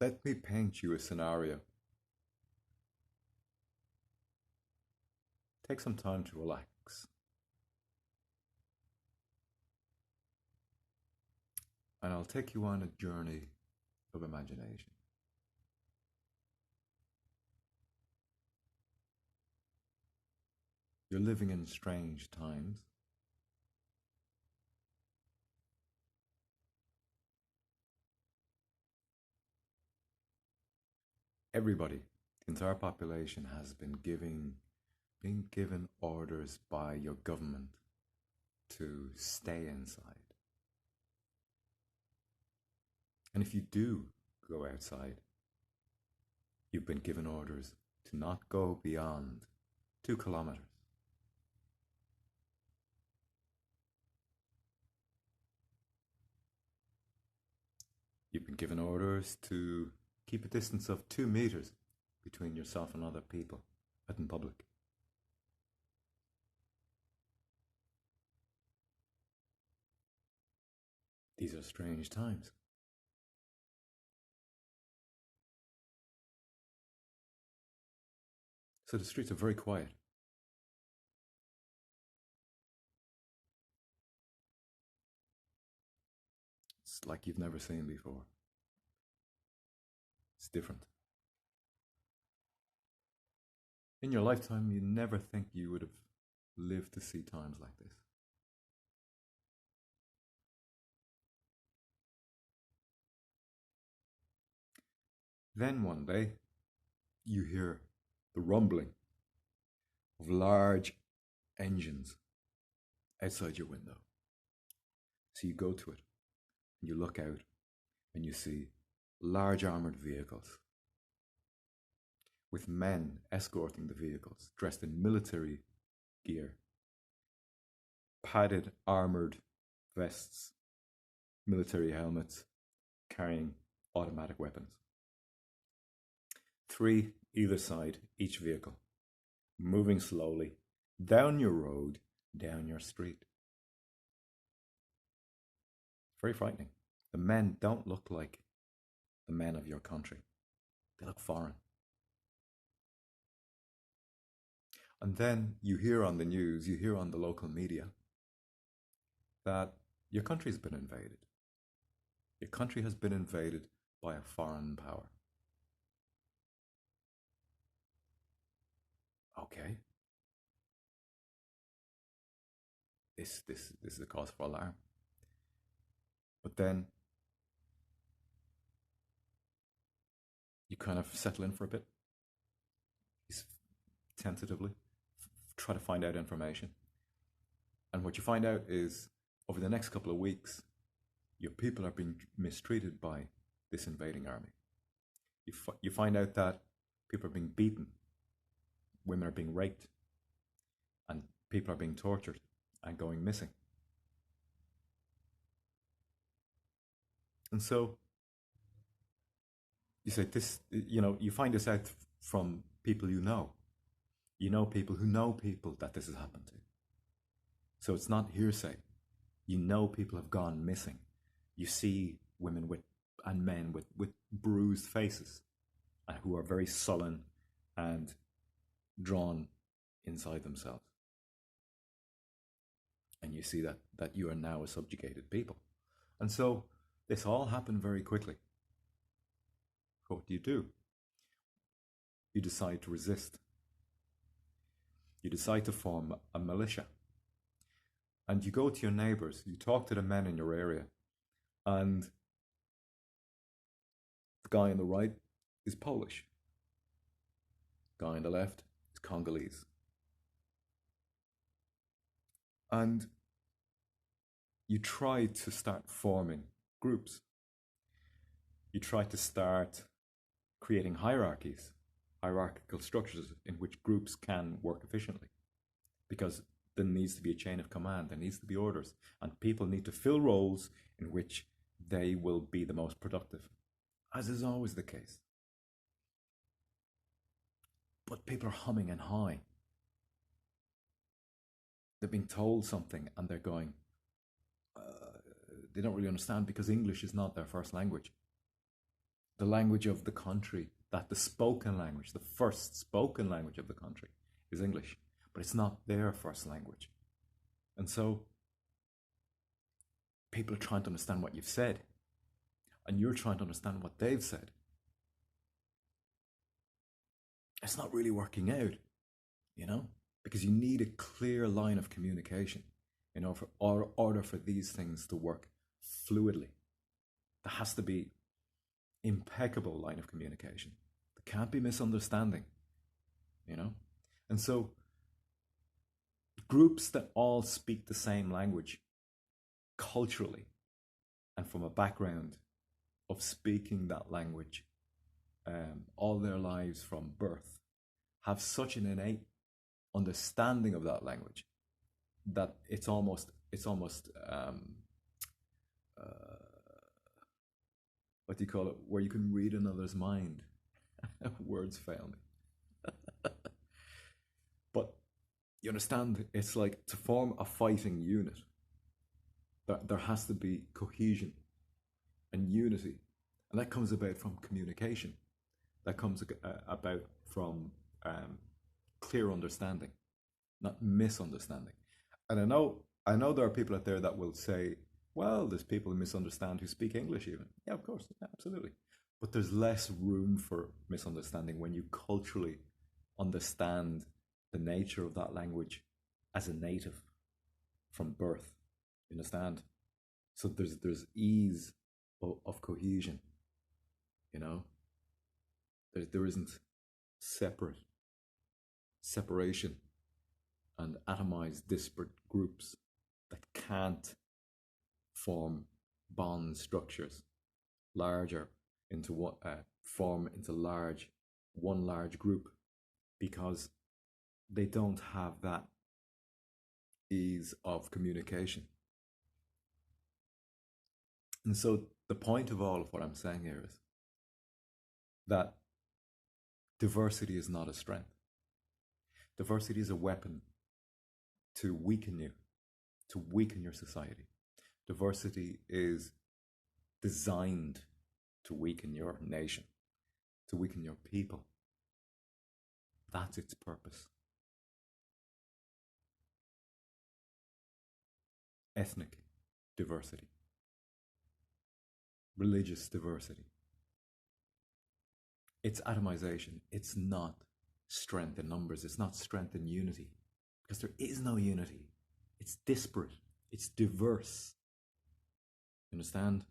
Let me paint you a scenario. Take some time to relax, and I'll take you on a journey of imagination. You're living in strange times. Everybody, the entire population has been given orders by your government to stay inside. And if you do go outside, you've been given orders to not go beyond 2 kilometers. You've been given orders to keep a distance of 2 meters between yourself and other people out in public. These are strange times. So the streets are very quiet. It's like you've never seen before. It's different. In your lifetime, you never think you would have lived to see times like this. Then one day, you hear the rumbling of large engines outside your window. So you go to it, and you look out, and you see large armored vehicles with men escorting the vehicles, dressed in military gear, padded armored vests, military helmets, carrying automatic weapons. Three either side, each vehicle, moving slowly down your road, down your street. Very frightening. The men don't look like the men of your country, they look foreign. And then you hear on the news, you hear on the local media that your country's been invaded. Your country has been invaded by a foreign power. Okay, this is a cause for alarm. But then you kind of settle in for a bit, tentatively, try to find out information. And what you find out is over the next couple of weeks, your people are being mistreated by this invading army. You find out that people are being beaten, women are being raped, and people are being tortured and going missing. And so you say this, you find this out from people you know. You know people who know people that this has happened to. So it's not hearsay. You know people have gone missing. You see women and men with bruised faces and who are very sullen and drawn inside themselves. And you see that you are now a subjugated people. And so this all happened very quickly. What do? You decide to resist. You decide to form a militia. And you go to your neighbors, you talk to the men in your area, and the guy on the right is Polish. The guy on the left is Congolese. And you try to start forming groups. You try to start creating hierarchical structures in which groups can work efficiently. Because there needs to be a chain of command, there needs to be orders, and people need to fill roles in which they will be the most productive, as is always the case. But people are humming and hawing. They're being told something and they're going, they don't really understand because English is not their first language. the language of the country, that the spoken language, the first spoken language of the country is English, but it's not their first language. And so people are trying to understand what you've said, and you're trying to understand what they've said. It's not really working out, you know, because you need a clear line of communication in order for these things to work fluidly. There has to be impeccable line of communication. There can't be misunderstanding, you know? And so groups that all speak the same language culturally and from a background of speaking that language all their lives from birth have such an innate understanding of that language that it's almost what do you call it, where you can read another's mind. Words fail me. But you understand, it's like to form a fighting unit, there has to be cohesion and unity. And that comes about from communication. That comes about from clear understanding, not misunderstanding. And I know there are people out there that will say, well, there's people who misunderstand who speak English even. Yeah, of course, yeah, absolutely. But there's less room for misunderstanding when you culturally understand the nature of that language as a native from birth. You understand? So there's ease of cohesion, you know? There isn't separation and atomized disparate groups that can't form bond structures larger into what form into one large group, because they don't have that ease of communication. And so the point of all of what I'm saying here is that diversity is not a strength. Diversity is a weapon to weaken you, to weaken your society. Diversity is designed to weaken your nation, to weaken your people. That's its purpose. Ethnic diversity, religious diversity. It's atomization. It's not strength in numbers. It's not strength in unity, because there is no unity. It's disparate. It's diverse. You understand?